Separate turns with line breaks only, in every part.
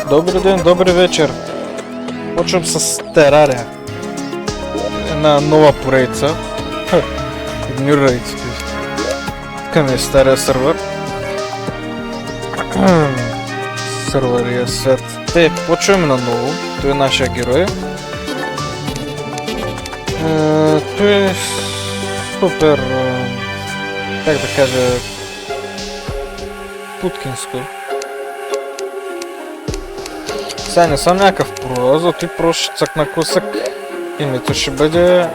Добър ден, добър вечер. Почвам с Терария. Една нова поредица. Игнорирайте. Така ми е стария сървър. Сървърия свят. Те, почваме наново. Той е нашия герой. Той е супер... как да кажа... путкинско. Сега не съм някакъв про, зато и просто ще цъкна кусък. Името ще бъде...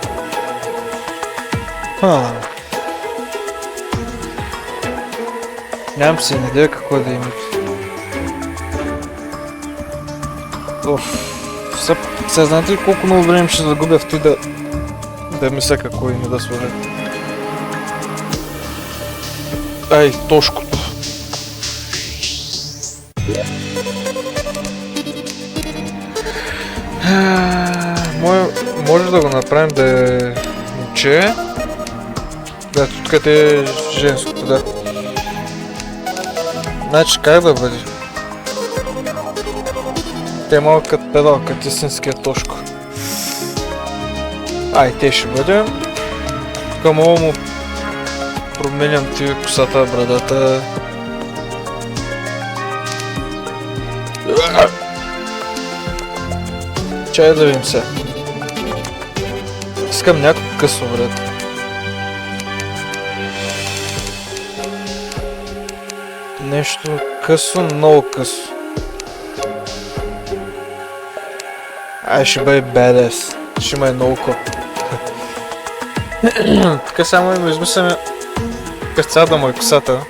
Нямам си идея какво да е името. Сега знаете ли колко много време ще загубя в той да мисля какво име да сложа. Ай, Тошкото. Може да го направим да е момче. Да, тук е женското, да. Значи как да бъде? Те малко като педал, като истинския Тошко. Ай, те ще бъде. Тук мога му променям ти косата, брадата. Чай да видим сега. Искам някакво късо, брат. Нещо късо, много късо. Ай, ще бъде badass. Ще има е много коп. Така само им измисляме късцата му и косата.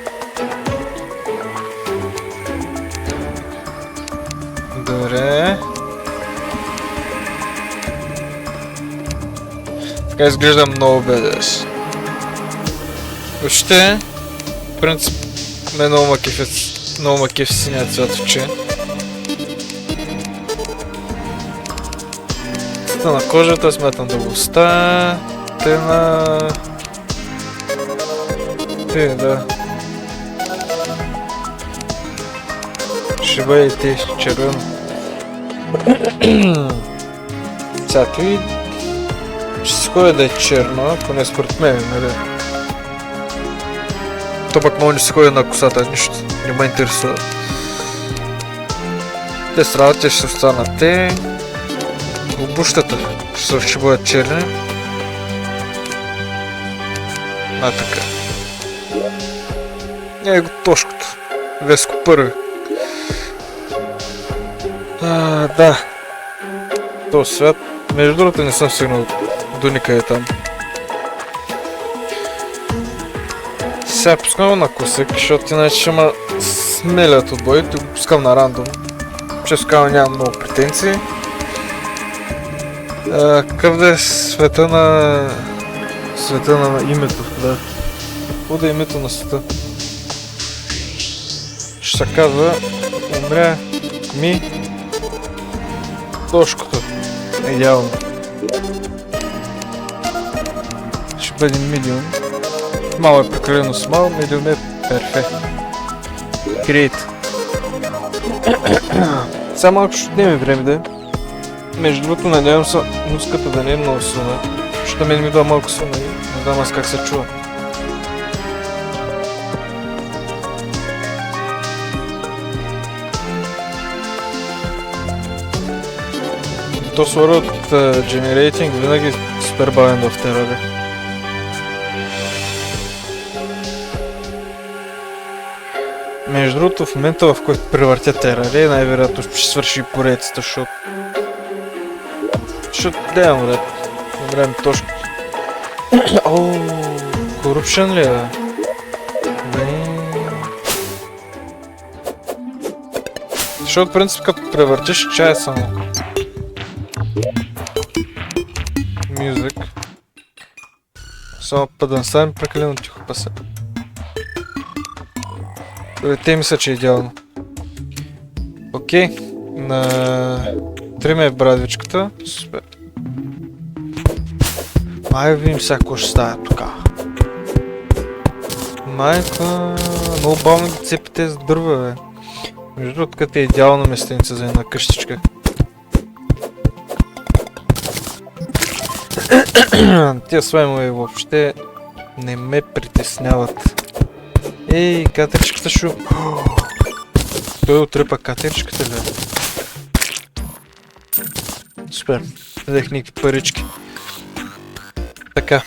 Добре. Така изглежда много badass. Въобще, в принцип, ме много ма кефи синя цвят очи. На кожата смятам да го оставя. Те на... да. Ще бъде те червено. Сега той... ще се ходи да е черно, поне според мен, нали? То пък много не се ходи на косата, нищо не ме интересува. Те страдате ще останат те. Обущата ще бъдат черни. Така. Е го Тошкото. Веско първи. Да. Този свят. Между другото не съм стигнал до никъде там. Сега пускам на кусък, защото иначе ще ма смелят от бой. Тук го пускам на рандом. Често казвам нямам много претенции. Какъв да е света на името, да. Какво да е името на света? Ще се казва умря ми Тошкото. Идеално. Ще бъде медиум. Мало е прекалено с мало, медиум е перфект. Крейт. Сега малко ще отнеме време да е. Между другото, надявам се музиката да не е много силна, защото мен ми дава малко силна и не знам аз как се чува. То слора от Generating винаги е супер бавен в Terraria. Между другото, в момента в който превъртя Terraria, най-вероятно ще свърши и поредицата, защото гледам, брат. Умрем Тошко. Корупшън ли е? Защото в принцип като превъртиш чая само. Мюзик. Само път да наставим прекалено тихо паса. Те мисля, че е идеално. Окей. На... Триме е брадвичката. Супер. Май видим сега какво ще става тук. Майка... Много бавно ги цепите с дърва, бе. Между другото, като е идеална местеница за една къщичка. Тия слаймове въобще не ме притесняват. Ей, катеричката шу... Той отрепа катеричката ли? Супер. Взех никакви парички. Така.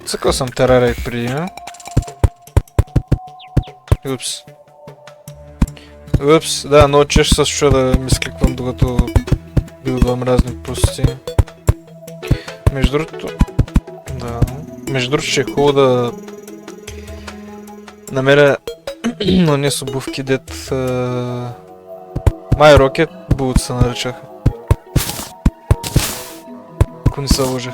Цъкал съм терария преди, а? Упс. Упс, да, много често се чува да ми скликвам, докато билдвам разни пусти. Между другото... Да... Между другото ще е хубаво да... намеря... но не с обувки, дет... My Rocket Boots се наричаха. Ако не се лъжа.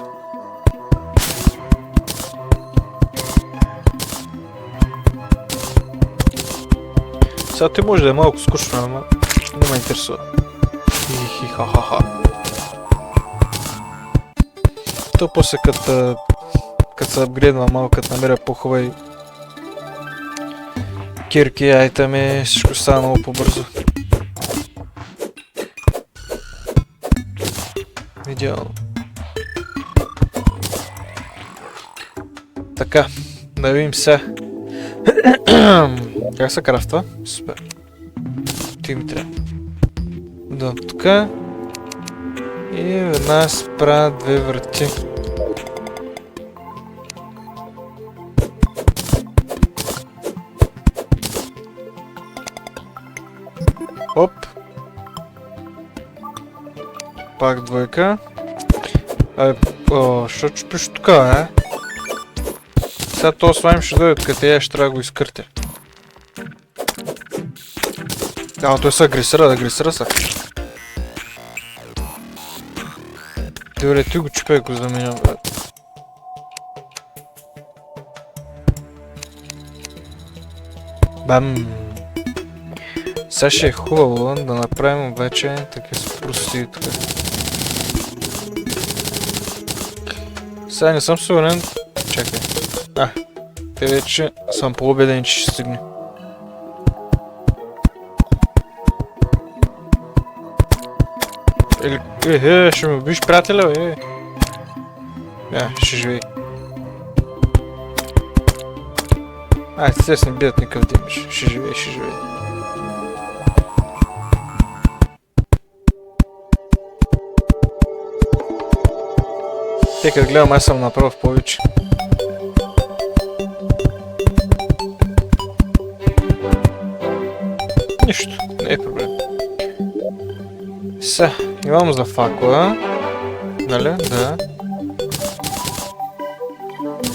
Сега ти може да е малко скучно, ама не ме интересува. Хи-хи-ха-ха-ха. То после като се апгрейдва малко, като намеря по-хубави кирки и айтами, всичко става много по-бързо. Идеално. Така, да видим сега. Как се крафтва? Супер. Ти ми трябва. Да, тука. И веднага спра две врати. Оп. Пак двойка. Що чупиш тука, Сега този слайм ще дойде, къде я ще трябва да го изкъртя. Той се агресира са. Добре, ти го чупай, ако заменям, брат. Бам! Сега ще е хубаво да направим вече такива спрости тук. Сега не съм сигурен. Чакай. Те вече съм по-убеден, че ще стигне. Ще ме убиш, приятеля, ще живей. Те се не бият никакъв димиш. Ще живей. Те като гледам, аз съм направил в повече. Нищо, не е проблем. Сега, имам за факла. Нали? Да.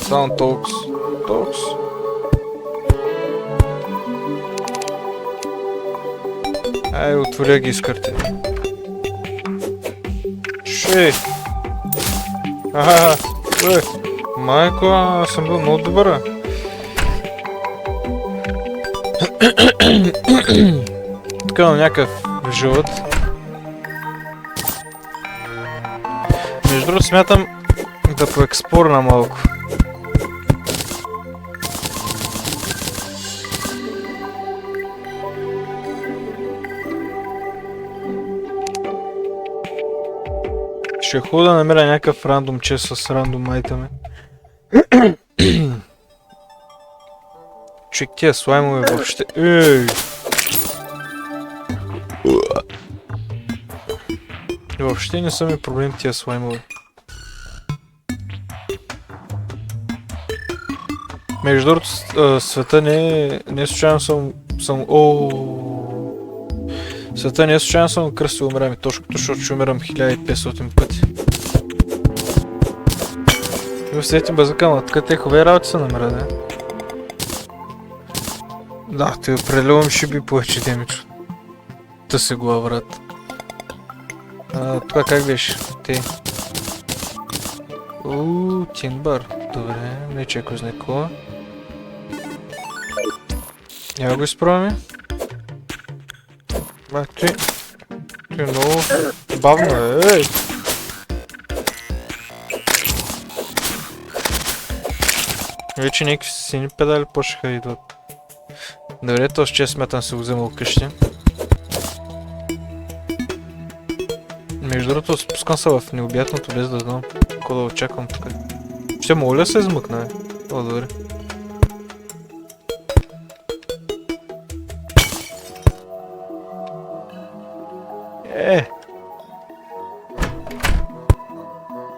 Само толкс. Отворя ги изкърте. Майко, аз съм бил много добър. Тук имам някакъв живот. Между другото смятам да поекспорна малко. Ще е хубаво да намеря някакъв рандом чест с рандом айтами. Чек тия слаймове въобще. Въобще не са ми проблем тия слаймове. Между другото, света не случайно съм... Света не случайно съм кръстил умирам, точно защото ще умирам 1500 пъти. И в сетим базъка, така те хубави работи са намеря, да? Да, те определено ми ще би повече демидж. Та се глава, брат. Това как беше? Те. Тинбар. Добре, не чекай знае кола. Я го изпробваме. Ти е много бавно, Вече някакви сини педали почнаха да идват. Добре, този че смятам си го взема вкъщи. Между другото, спускам се в необятното, без да знам какво да очаквам тук. Ще мога ли да се измъкна? О, добре.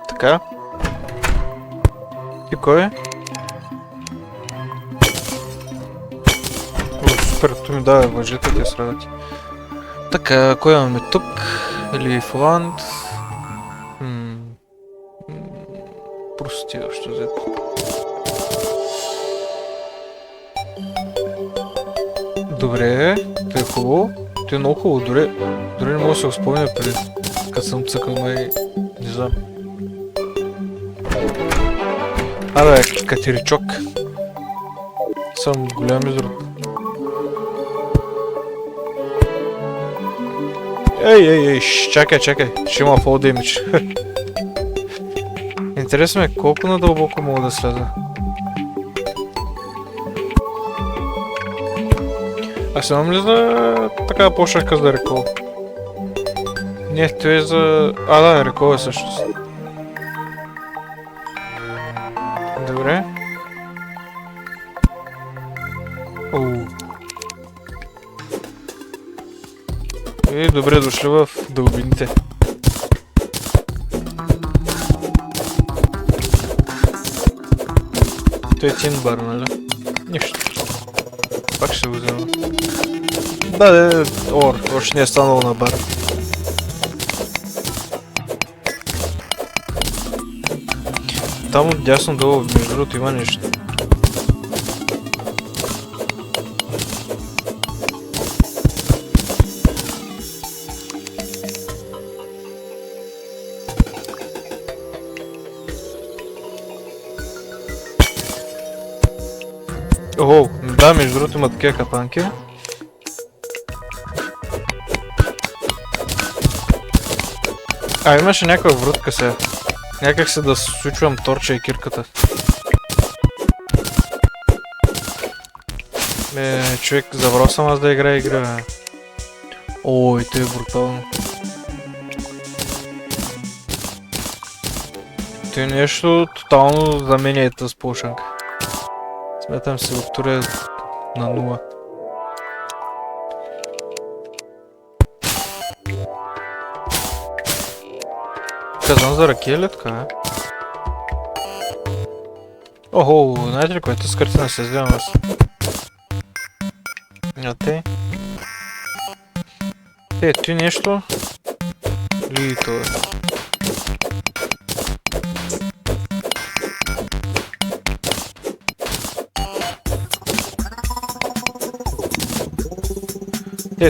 Така. И кой е? О, супер, то ми дава въжета, те срадати. Така, кой имаме тук? Лифланд. Прости, още взето. Добре, това е хубаво. Това е много хубаво, дори не мога да се го спомня преди, като съм цъкал, май не знам. Абе, катеричок. Съм голям изрод. Ей, чакай, ще има fall damage. Интересно е колко надълбоко мога да сляза. Аз имам ли за такава площадка за рекол? Не, това е за... да, рекол е всъщност. Добре. И добре дошли в дълбините. Той е тин бар, нали? Нищо. Пак ще го взема. Да, още не е станало на бар. Там от дясно долу, между другото, има нещо. Охо, да, между другото има такива капанки. Имаше някаква врътка сега. Някак се да случвам торча и кирката. Човек, забрал съм аз да играя игра, бе. Ой, това е брутално. Това е нещо тотално за мен е тази полшанка. Смятам се от туря на 0. Казвам за ракия ли така, е? Охо, знаете ли което с картина се вземам аз? А те? Ти нещо? Ли това?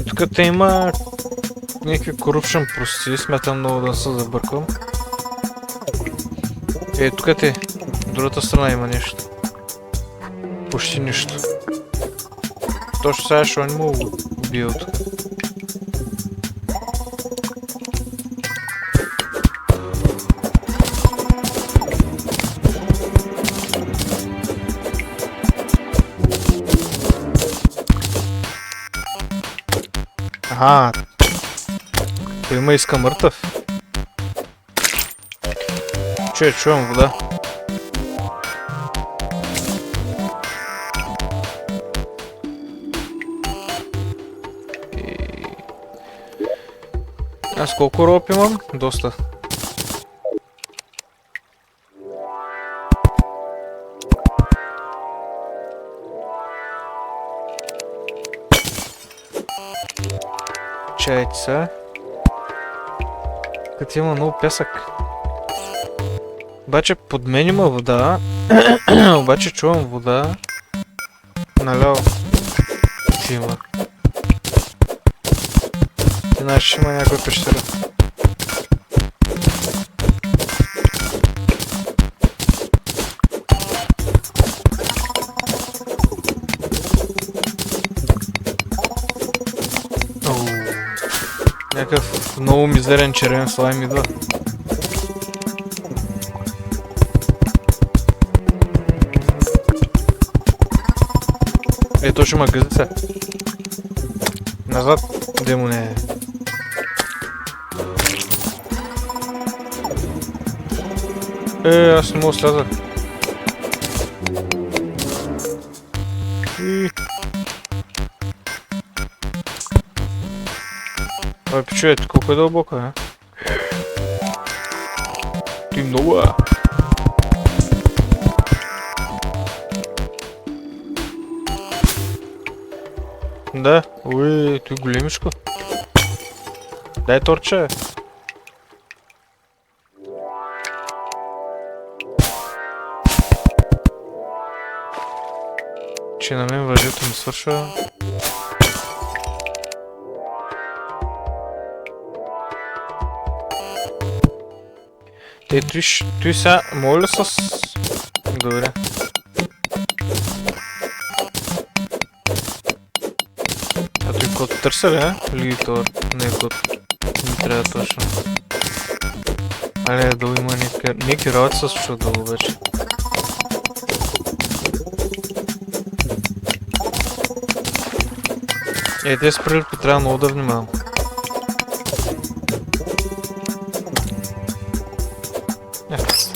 Тук те има някакви corruption прости, смятам много да се забърквам. Тук те, от другата страна има нещо. Почти нищо. Точно сега ще не мога го убия от тук. Той има иска мъртъв. Чувам вода. Аз колко роп имам? Доста. Чайте сега. Като има много пясък. Обаче под мен има вода. Обаче чувам вода. Наляво. Ти има. Ти знаеш, че има някаква пещера. Някакъв много мизерен червен слайм идва. То ще ма гъзди се. Назад, демо не е. Аз не мога да сляза. Абе, пичуете, колко е дълбоко, е? Ти много, е. Да, той е големишко. Дай торче. Че на мен въжето ми свършва. Той сега може ли с... Добре. А той код търся ли, или то не е код? Не трябва точно. Але долу има някакви работи се случват долу вече. Тези прилипи трябва много да внимавам.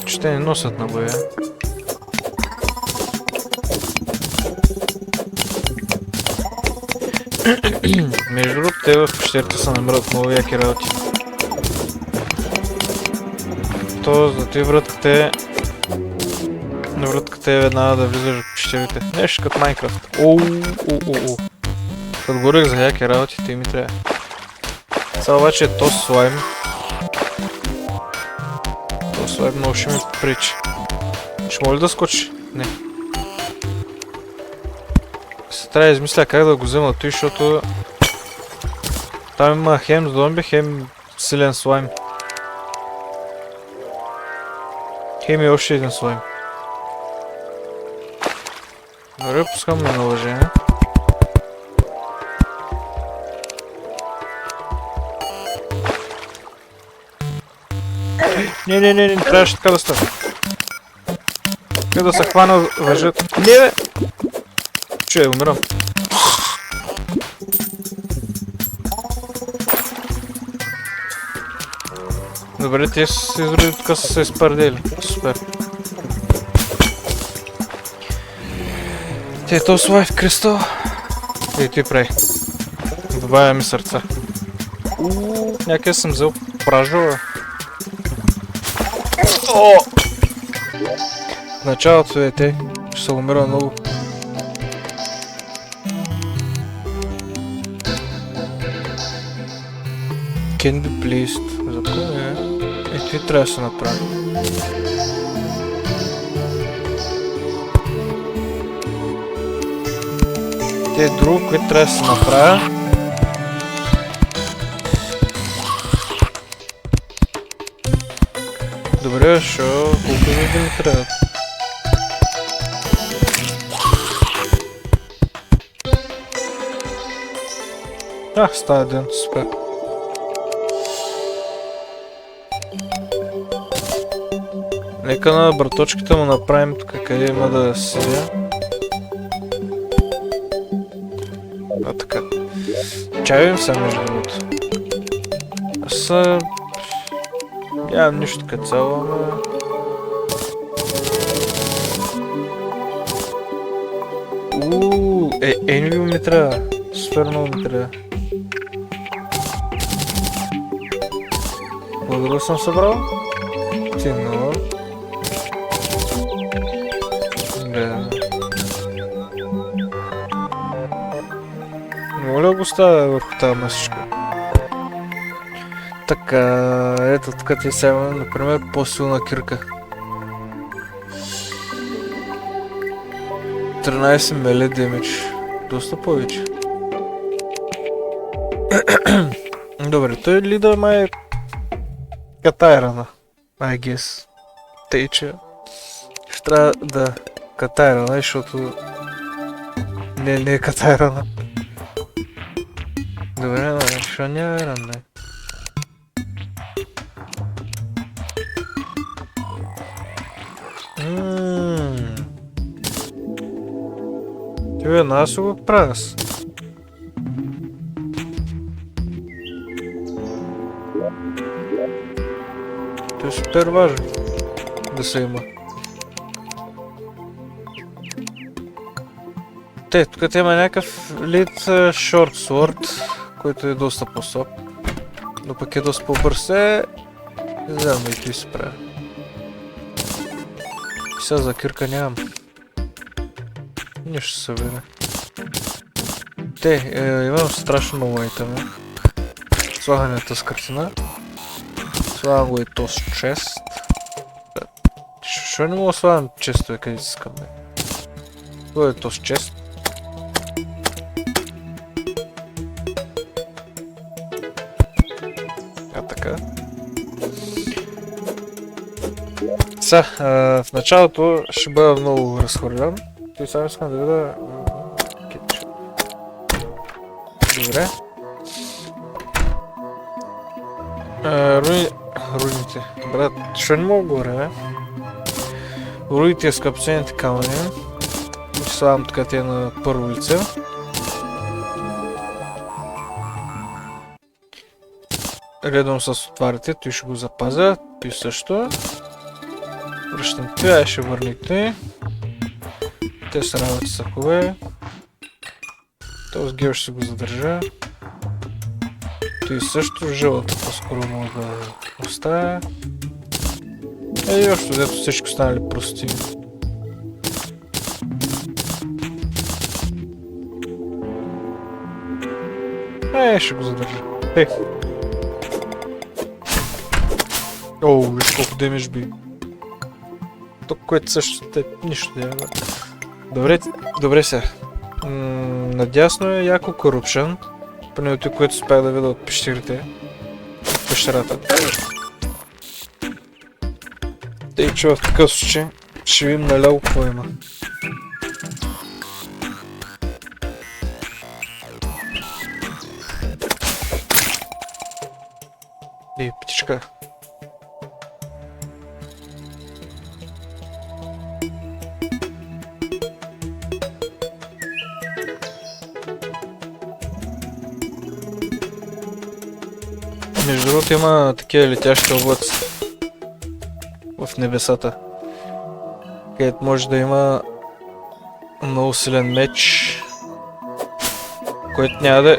Че те не носят на боя. Между другото, те в пещерите се намират много яки работи. То за ти вратката е веднага да влизаш в пещерите. Нещо като Майнкрафт. Като говорих за яки работи, те ми трябва. Сега обаче е то слайм. То слайм много ще ми пречи. Ще може ли да скочи? Не. Се трябва да измисля как да го взема той, защото там има хем зомби, хем силен слайм. Хем и още един слайм. Добре, пускам на наложение. Не, трябваше така да става. Как да се хвана въжето. Не бе! Че, умирам. Добре, те се изроди тук са се изпардели. Супер. Те е този лайф кристал. И ти прави. Добавя ми сърца. Някъде съм взел пражова. В началото е те. Ще се умира много. Can be placed. За кой е? Ти трябва да се направи. Те е друго, което трябва да се направя. Добре, защо? Колко да ми трябва? Става един, супер. Нека на браточките му направим тук, къде има да седя. Така. Чавим се между другото. Аз нямам нищо като цяло, ама... Енвил ми трябва. Супер много ми трябва. Благодаря съм събрал. Ти много. Моля го ставя върху тази масичка. Така, ето тук ти сега, например, по-силна кирка. 13 меле демидж. Доста повече. Добре, той лида май е катайрана. I guess. Тъй, че ще трябва да катайрана, защото не е катайрана. Добре, защо няма ран, Аз го правя аз. Това е супер важно да се има. Тук има някакъв лид Short Sword, който е доста по-слаб. Но пък е доста по-бърз. Не знам и той се прави. И сега за кирка нямам. Нищо се събира. Имам страшно много айтами. Слагането с картина. Слагам го и то с чест. Що не мога да слагам честове къде си искам, бе? Това е то с чест. Така. В началото ще бъда много разхвърлян. Той само искам да видя... Добре. Руините. Брат, що не мога горе, бе? Руините е скъпцените камъни. Слагам така те на първо лице. Редом с отварите, той ще го запазя, той също. Връщам това, ще върните. Те са работи са хубави. Този гел ще се го задържа. Той също, жълата по-скоро мога да оставя. И още дето всичко станали прости. Ще го задържа. Оу, виж колко демидж би. Тук, което също нищо не е. Добре сега. Надясно е яко Corruption. Поне от което успях да видя от пещерите. От пещерата. Тъй, че в такъв случай ще видим наляво какво има. Птичка. Между другото има такива летящи облаци в небесата, където може да има много силен меч, който няма да...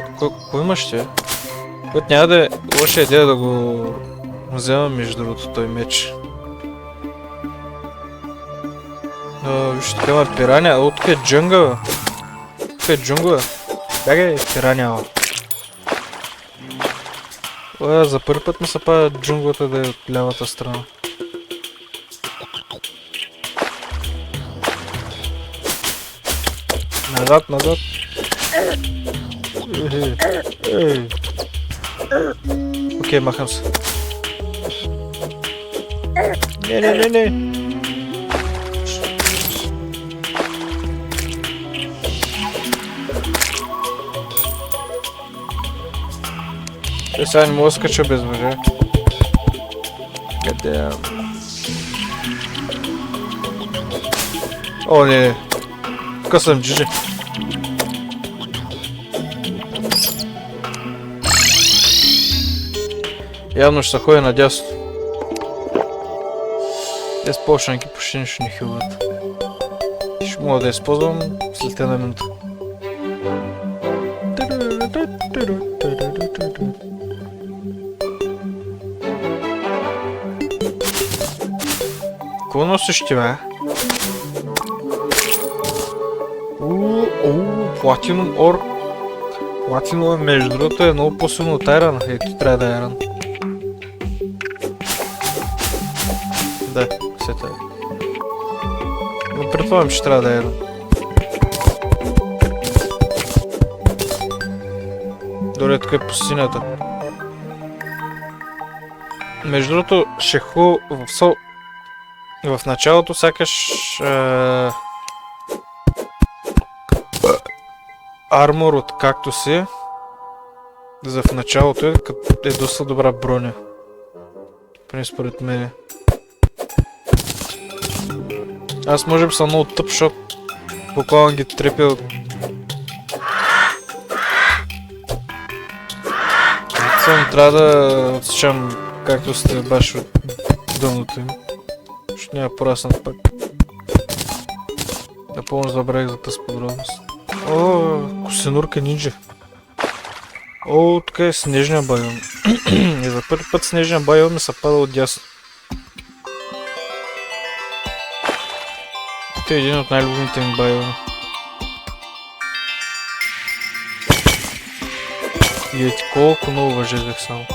Кой имаш ти? Който няма да е лоша идея да го взема между другото той меч. Виж, тук има пираня, тук е джунгъл. Тук е джунгъл. Бягай, пираня. За първи път ми се пада джунглата да е от лявата страна. Назад. Окей, махам се. Не. Сега не мога да скача без въже. О, не. Тук съм джиджи. Явно ще се ходя надясно. Тези полшанки почти нищо не хилват. Ще мога да използвам след една минута. Какво носиш ти, бе? Платинум ор. Платинум между другото е много по-силно от айрана. Ето трябва да е айран. Да, сета е. Но предполагам, че трябва да е айран. Добре, тук е пустинята. Между другото, ще в началото сякаш армор от кактуси в началото е доста добра броня. Поне според мен. Аз може би съм много тъп, защото буквално ги трепя Само трябва да отсечам както сте баш от дъното им. Защото няма пораснат пак. Напълно забравих за тази подробност. О, косенурка нинджа. О, тук е снежния байон. И за първи път снежния байон ми се пада от дясно. Това е един от най-любимите ми байони. И ети колко много въжезах само.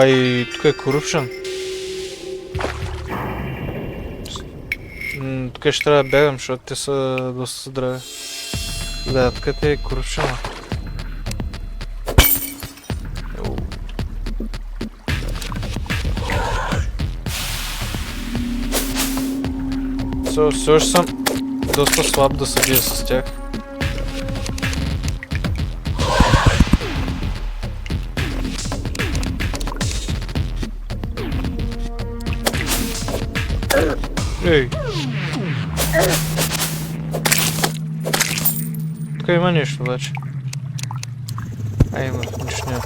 И тук е Corruption. Тук ще трябва да бягам, защото те са доста здрави. Да, тук е Corruption. Все още съм доста слаб да се бия с тях. Ей! Тук има нещо обаче. Има, нищо няма.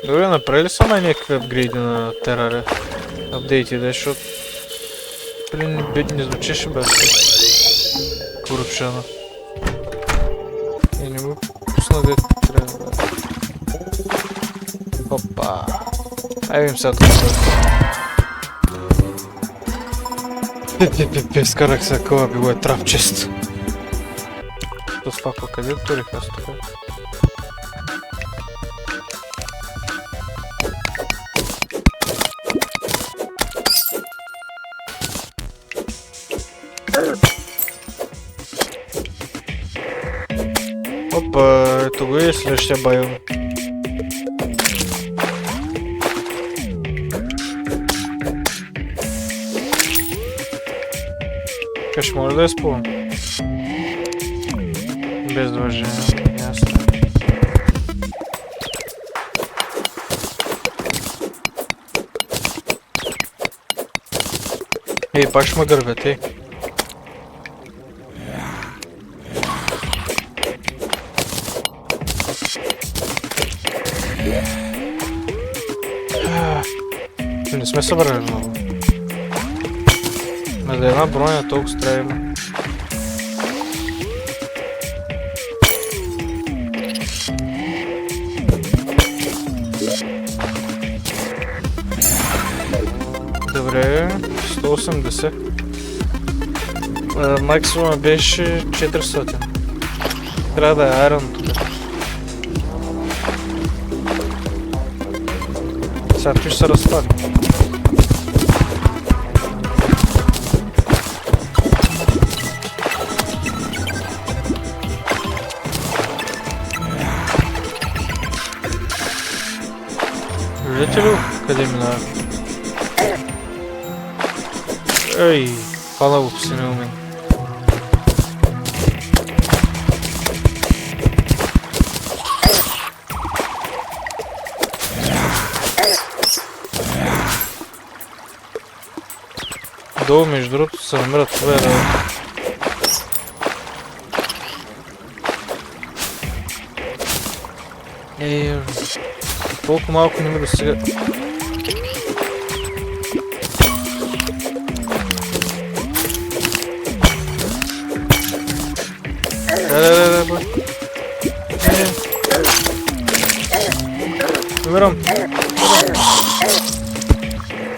Добре, направили са май някакви апгрейди на Терария. Апдейти, да, защото... Блин, не звучеше без Corruption. И не го пусна де трябва да... Опа! Видим сега тук. Скарах се къва, било е трап чест. То спаква, къде отворих аз тук? Опа, ето го и следващия байон. Така ще може да я спувам. Без движение, ясно. Ей, пак ще ме гърбят, ей. Не сме събрали много. Ме да една броня толкова трябва има. Добре, 180. Максимум беше 400. Трябва да е айрон тук. Сега той ще се разпали. Виждате ли къде минава? Ей, хвала го посинил мен. Долу, между другото, се намират това работа. Ей, колко малко не ми достига. Да, бой. Умирам.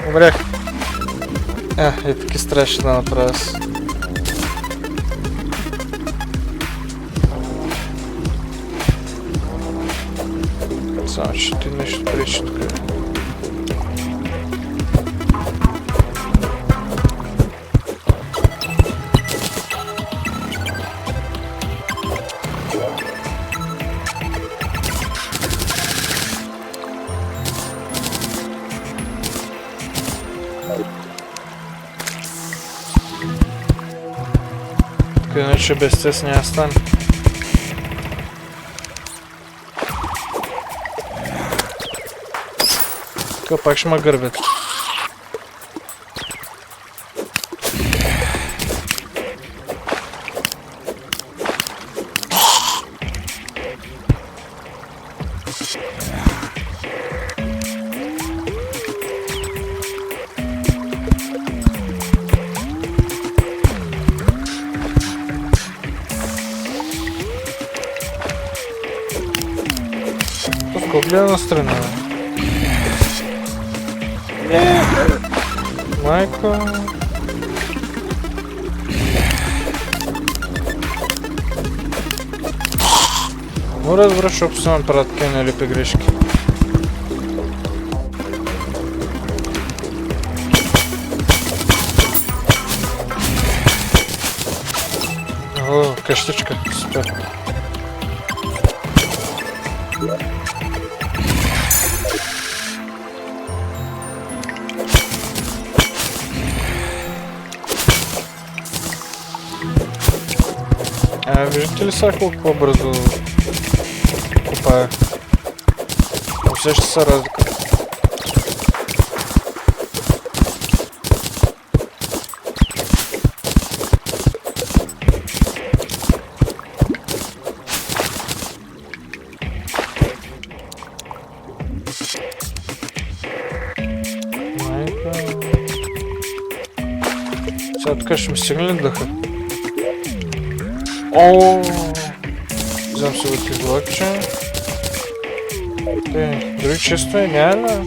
Умрях. Таки страшно да направя аз. Само че ти нещо пречи тук. Тук иначе без цес няма стане. Тук пак ще ме гърбят. Какво гледа на страна? Не! Майка... Но разбира, защото се направят такива нелепи грешки. О, къщичка, супер. Виждате ли сега колко по-бързо копая? Усеща се разлика. Сега тук ще ми стигне ли дъха? Ооо! Взем се от излъкче. Дори често е няма.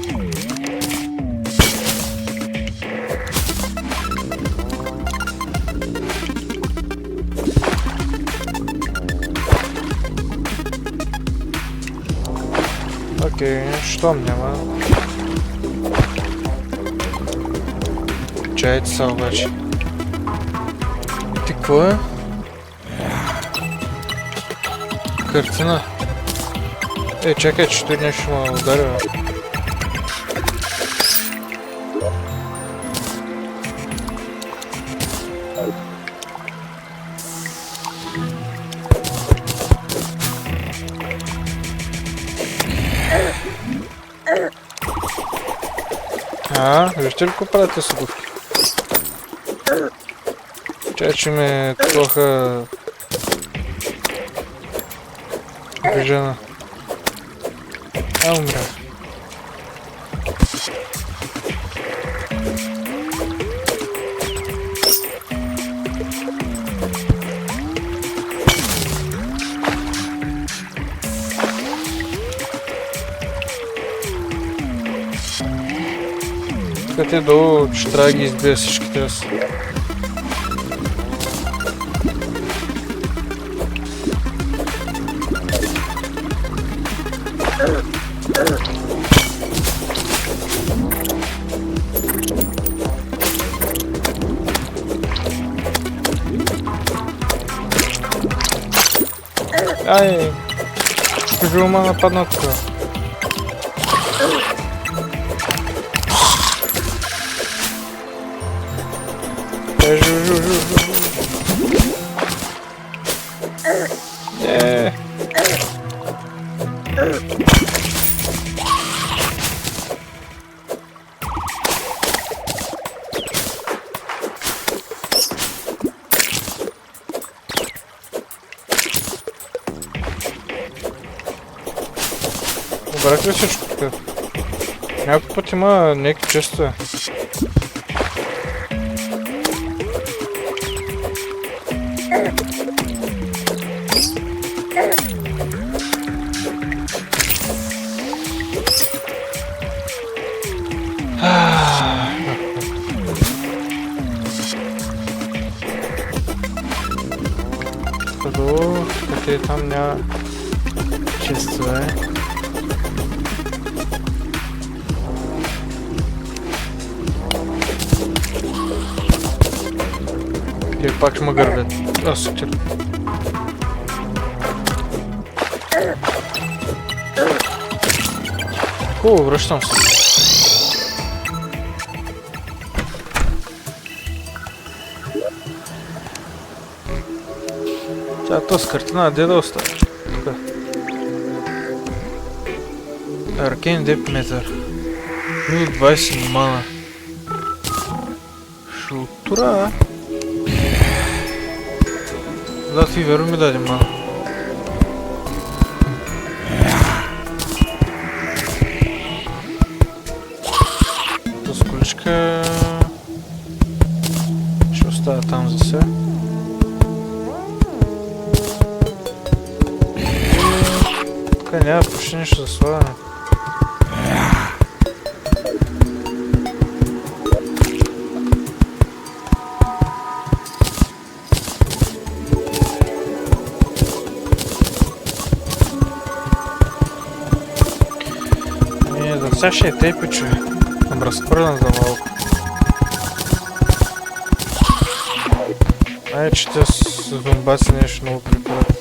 Окей, щом няма. Чайте са обаче. Ти какво е? Картина. Чакай, че той нещо ме ударя. Вижте ли какво правите с обувки? Чай, че ме тоха... Бежана. Умря. Тук те долу, че трябва да ги избия всичките аз. Ай! Живо ма нападна тук. Живо. Не. Обрах ли всичко тук? Някой път има някакви честове. Къде там няма честове. Или пак ще ме гърбят. Супер. Хубаво, връщам се. Сега този картина, де да оставя? Тука. Arcane Depth Meter. Минус 20 мана. Шултура. Да, ти верно ми даде мана. Тази количка... ще оставя там за сега. Тук няма почти нищо за слагане. За сега ще е тъй пичове. Съм разхвърлен за малко. Ай, че те с зомбаци нещо много припадат.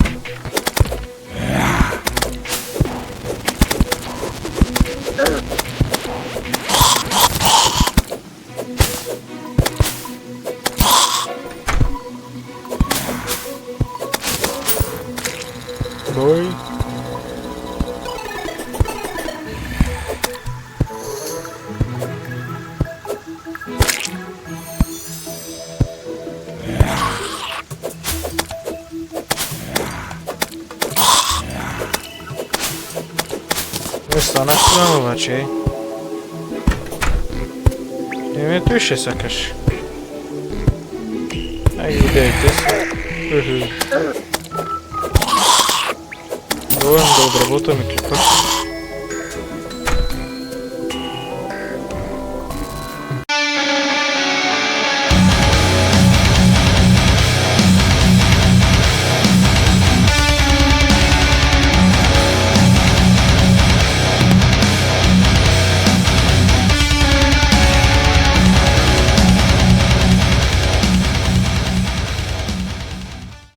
Бой. Не станах план обаче. Името и ще сакаш. Ай, идейте се. Доволен да обработваме клипа.